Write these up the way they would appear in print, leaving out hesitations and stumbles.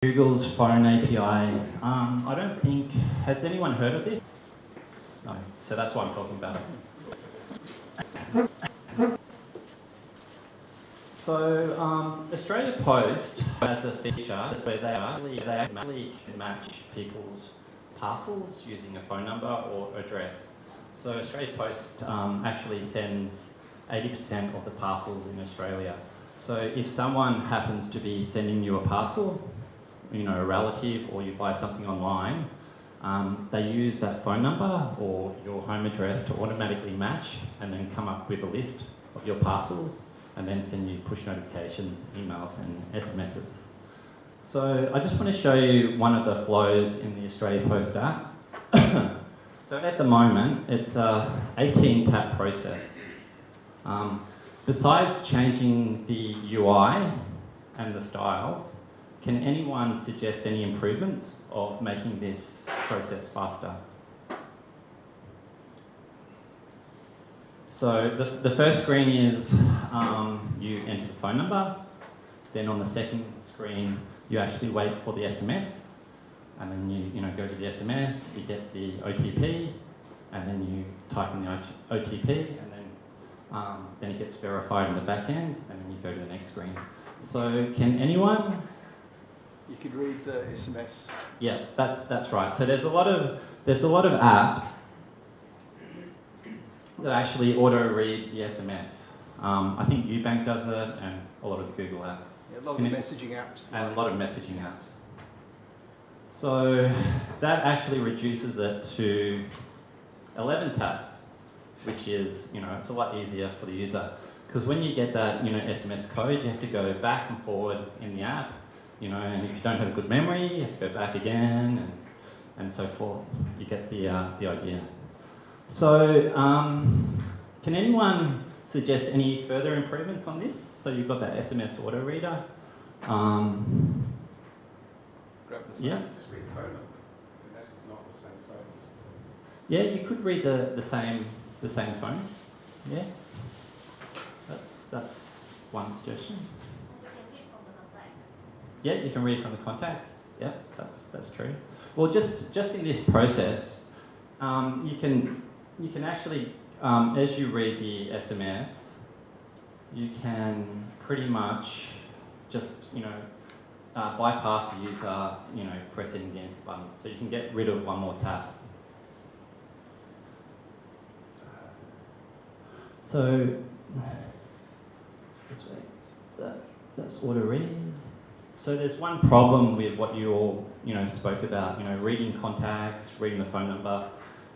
Google's phone API. I don't think, has anyone heard of this? No, so that's why I'm talking about it. So Australia Post has a feature where they actually match people's parcels using a phone number or address. So Australia Post actually sends 80% of the parcels in Australia. So if someone happens to be sending you a parcel, a relative, or you buy something online, they use that phone number or your home address to automatically match and then come up with a list of your parcels and then send you push notifications, emails and SMSs. So I just want to show you one of the flows in the Australia Post app. So at the moment, it's a 18-tap process. Besides changing the UI and the styles, can anyone suggest any improvements of making this process faster? So the first screen is you enter the phone number. Then on the second screen, you actually wait for the SMS. And then you go to the SMS, you get the OTP, and then you type in the OTP, and then it gets verified in the back end, and then you go to the next screen. So can anyone? You could read the SMS. Yeah, that's right. So there's a lot of apps that actually auto read the SMS. I think Ubank does it, and a lot of Google apps. Yeah, a lot of messaging apps. And a lot of messaging apps. So that actually reduces it to 11 taps, which is, it's a lot easier for the user. Because when you get that, SMS code, you have to go back and forward in the app, and if you don't have a good memory, you have to go back again, and so forth. You get the idea. So, can anyone suggest any further improvements on this? So you've got that SMS auto reader. Yeah. Just read the phone number, unless it's not the same phone. Yeah, you could read the same phone. Yeah. That's one suggestion. Yeah, you can read from the contacts. Yeah, that's true. Well, just in this process, you can actually, as you read the SMS, you can pretty much just bypass the user, pressing the enter button, so you can get rid of one more tap. So this way, that's auto reading. So there's one problem with what you all spoke about, reading contacts, reading the phone number.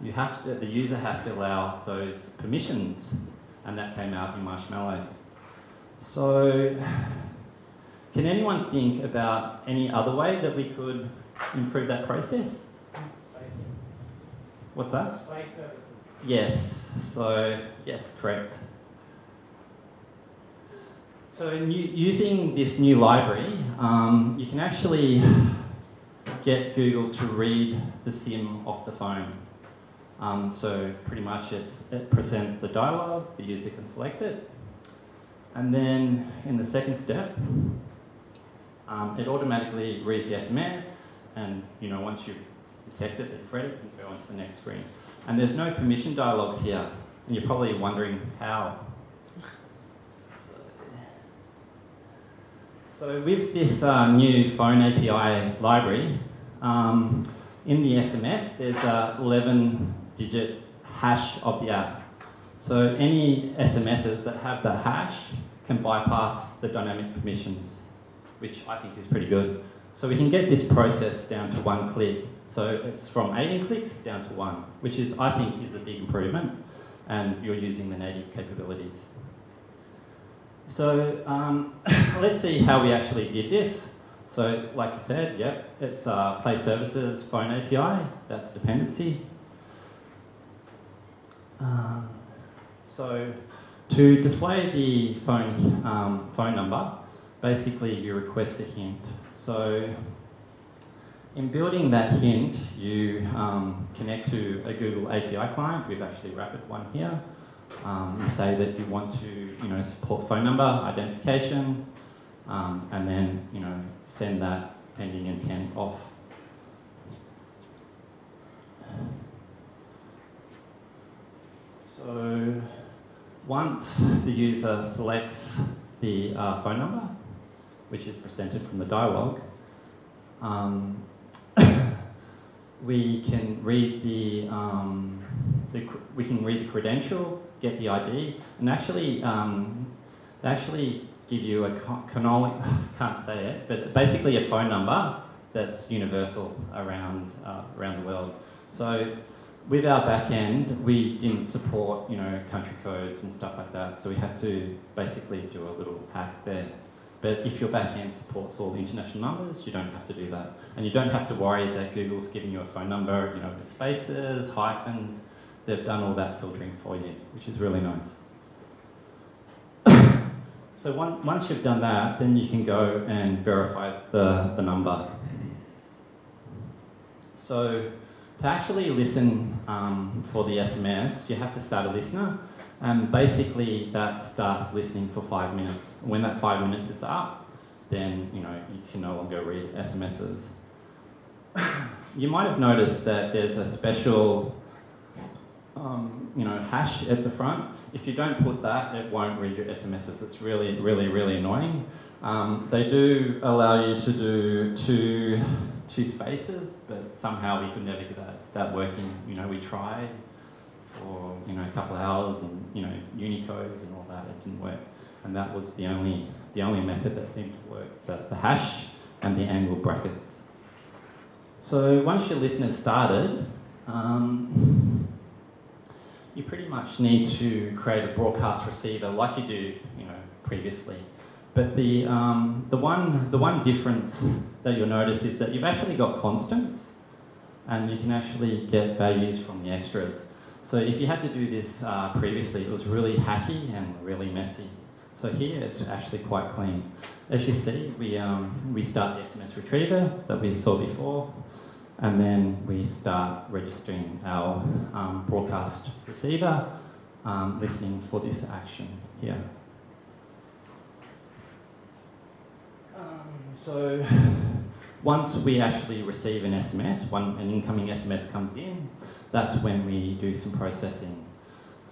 The user has to allow those permissions, and that came out in Marshmallow. So can anyone think about any other way that we could improve that process? What's that? Play services. Yes. So yes, correct. So using this new library, you can actually get Google to read the SIM off the phone. So pretty much it presents the dialogue, the user can select it, and then in the second step, it automatically reads the SMS, and once you detect it, it's read it, you can go on to the next screen. And there's no permission dialogues here, and you're probably wondering how. So with this new phone API library, in the SMS, there's a 11-digit hash of the app. So any SMSs that have that hash can bypass the dynamic permissions, which I think is pretty good. So we can get this process down to one click. So it's from 18 clicks down to one, which I think is a big improvement, and you're using the native capabilities. So let's see how we actually did this. So like I said, yep, it's Play Services Phone API, that's the dependency. So to display the phone number, basically you request a hint. So in building that hint, you connect to a Google API client. We've actually wrapped one here. You say that you want to, support phone number identification, and then, send that pending intent off. So once the user selects the phone number, which is presented from the dialogue, we can read the credential, get the ID, and actually they actually give you a can't say it, but basically a phone number that's universal around the world. So with our back end, we didn't support, country codes and stuff like that, so we had to basically do a little hack there. But if your back end supports all the international numbers, you don't have to do that. And you don't have to worry that Google's giving you a phone number, with spaces, hyphens. They've done all that filtering for you, which is really nice. So once you've done that, then you can go and verify the number. So to actually listen for the SMS, you have to start a listener. And basically that starts listening for 5 minutes. When that 5 minutes is up, then you can no longer read SMSs. You might have noticed that there's a special hash at the front. If you don't put that, it won't read your SMSs. It's really, really, really annoying. They do allow you to do two spaces, but somehow we could never get that working. We tried for a couple of hours, and Unicodes and all that, it didn't work. And that was the only method that seemed to work, the hash and the angle brackets. So once your listener started, you pretty much need to create a broadcast receiver like you do, previously. But the one difference that you'll notice is that you've actually got constants, and you can actually get values from the extras. So if you had to do this previously, it was really hacky and really messy. So here it's actually quite clean. As you see, we start the SMS retriever that we saw before, and then we start registering our broadcast receiver, listening for this action here. So once we actually receive an SMS, an incoming SMS comes in, that's when we do some processing.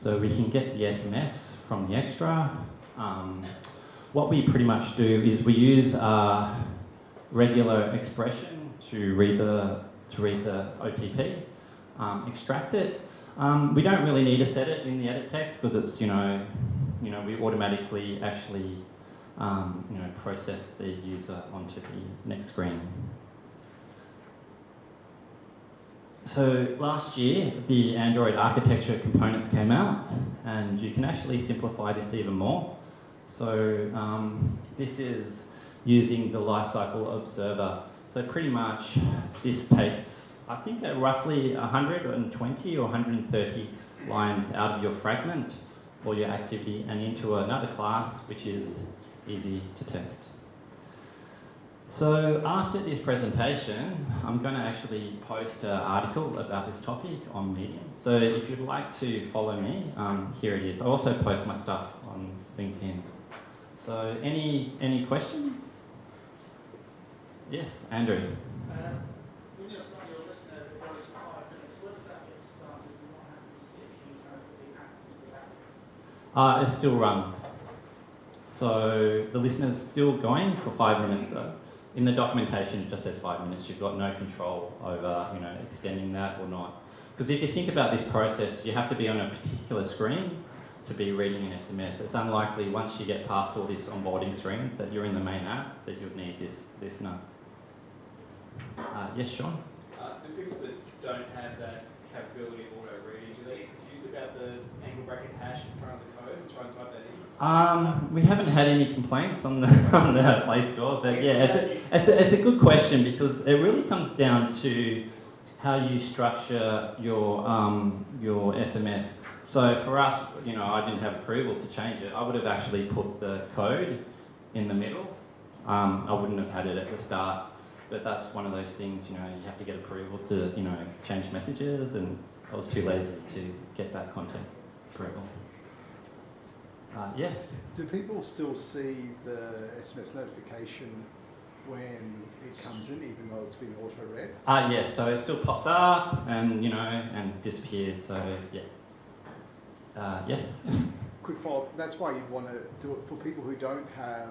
So we can get the SMS from the extra. What we pretty much do is we use regular expression to read the OTP, extract it. We don't really need to set it in the edit text because it's we automatically actually process the user onto the next screen. So last year, the Android architecture components came out, and you can actually simplify this even more. So this is using the lifecycle observer. So pretty much this takes, I think, roughly 120 or 130 lines out of your fragment or your activity and into another class, which is easy to test. So after this presentation, I'm going to actually post an article about this topic on Medium. So if you'd like to follow me, here it is. I also post my stuff on LinkedIn. So any questions? Yes, Andrew. When you're starting your listener, it goes for 5 minutes. Where does that get started? And what happens if you know that the app is the app? It still runs. So the listener's still going for 5 minutes though. In the documentation, it just says 5 minutes. You've got no control over, extending that or not. Because if you think about this process, you have to be on a particular screen to be reading an SMS. It's unlikely once you get past all these onboarding screens that you're in the main app that you'll need this listener. Yes, Sean? Do people that don't have that capability of auto-reading, do they get confused about the angle bracket hash in front of the code and try and type that in? We haven't had any complaints on the Play Store, but yeah, it's a good question because it really comes down to how you structure your SMS. So for us, I didn't have approval to change it. I would have actually put the code in the middle. I wouldn't have had it at the start. But that's one of those things, you have to get approval to, change messages, and I was too lazy to get that content approval. Yes? Do people still see the SMS notification when it comes in, even though it's been auto-read? Yes, so it still pops up and, and disappears, so yeah. Yes? Quick follow-up, that's why you'd want to do it for people who don't have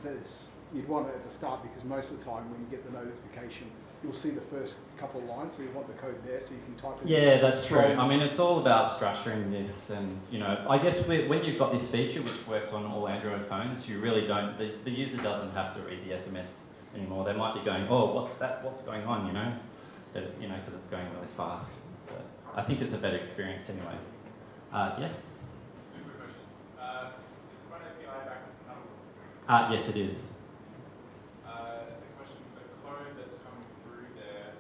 this. You'd want it at the start because most of the time when you get the notification, you'll see the first couple of lines, so you want the code there so you can type it in. Yeah, that's true. I mean, it's all about structuring this and, I guess when you've got this feature which works on all Android phones, you really don't, the user doesn't have to read the SMS anymore. They might be going, oh, what's that? What's going on, because it's going really fast. But I think it's a better experience anyway. Yes? Two quick questions. Is the front API back compatible? Yes, it is. Second question, the code that's coming through there,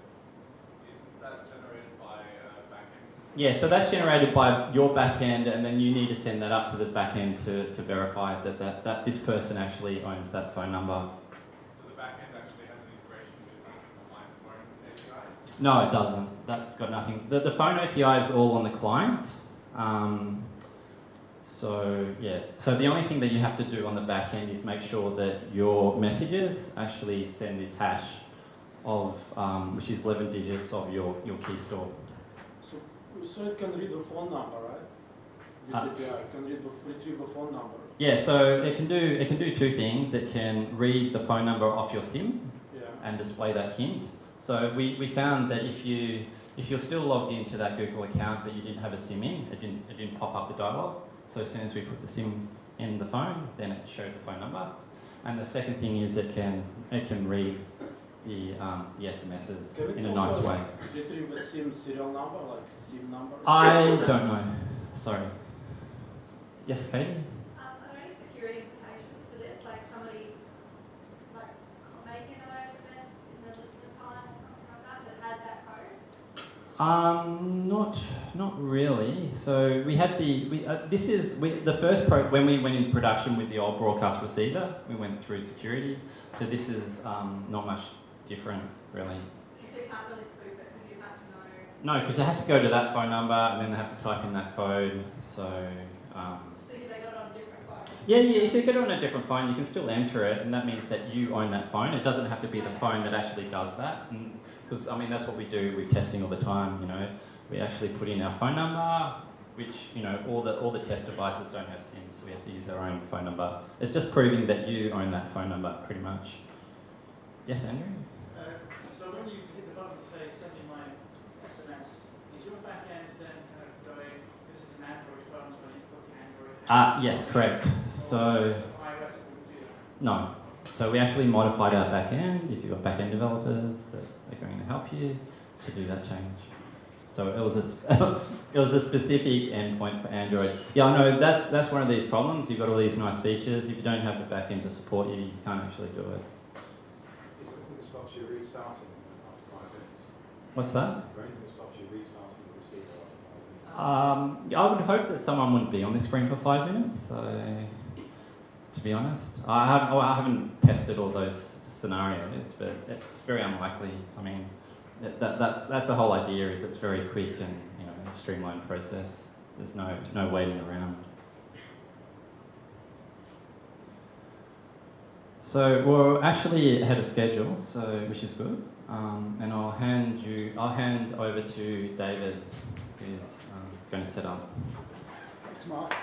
isn't that generated by backend? Yeah, so that's generated by your backend, and then you need to send that up to the backend to verify that this person actually owns that phone number. So the backend actually has an integration with something behind the phone API? No, it doesn't. That's got nothing. The phone API is all on the client. So the only thing that you have to do on the back end is make sure that your messages actually send this hash of, which is 11 digits of your key store. So it can read the phone number, right? This API can retrieve the phone number. Yeah, so it can do two things. It can read the phone number off your SIM and display that hint. So we found that if you're still logged into that Google account but you didn't have a SIM in, it didn't pop up the dialog. So as soon as we put the SIM in the phone, then it showed the phone number. And the second thing is it can read the SMSs in a nice way. Retrieve the SIM serial number, like SIM number? I don't know. Sorry. Yes, Katie? Are there any security implications for this? Like somebody making an SMS in the listener time or something like that has that code? Not really. So we had the first when we went in production with the old broadcast receiver, we went through security. So this is not much different, really. So you can't really spoof it because you have to know. No, because it has to go to that phone number and then they have to type in that code. So. So they got it on a different phone? Yeah. If you get it on a different phone, you can still enter it, and that means that you own that phone. It doesn't have to be the phone that actually does that. Because I mean, that's what we do with testing all the time. We actually put in our phone number, which all the test devices don't have SIMs, so we have to use our own phone number. It's just proving that you own that phone number, pretty much. Yes, Andrew? So when you hit the button to say send me my SMS, is your back end then kind of going, this is an Android phone, so I need to put the Android? Yes, correct. So iOS wouldn't do that? no. So we actually modified our back end. If you've got back end developers, that are going to help you to do that change. So it was a specific endpoint for Android. Yeah, I know that's one of these problems. You've got all these nice features. If you don't have the back end to support you, you can't actually do it. Is there anything that stops you restarting after 5 minutes? What's that? Is there anything that stops you restarting the receiver after 5 minutes? I would hope that someone wouldn't be on this screen for 5 minutes. So, to be honest, I haven't tested all those scenarios, but it's very unlikely. I mean, that's the whole idea. Is it's very quick and streamlined process. There's no waiting around. So we're actually ahead of schedule, which is good. And I'll hand over to David, who's going to set up. Thanks, Mark.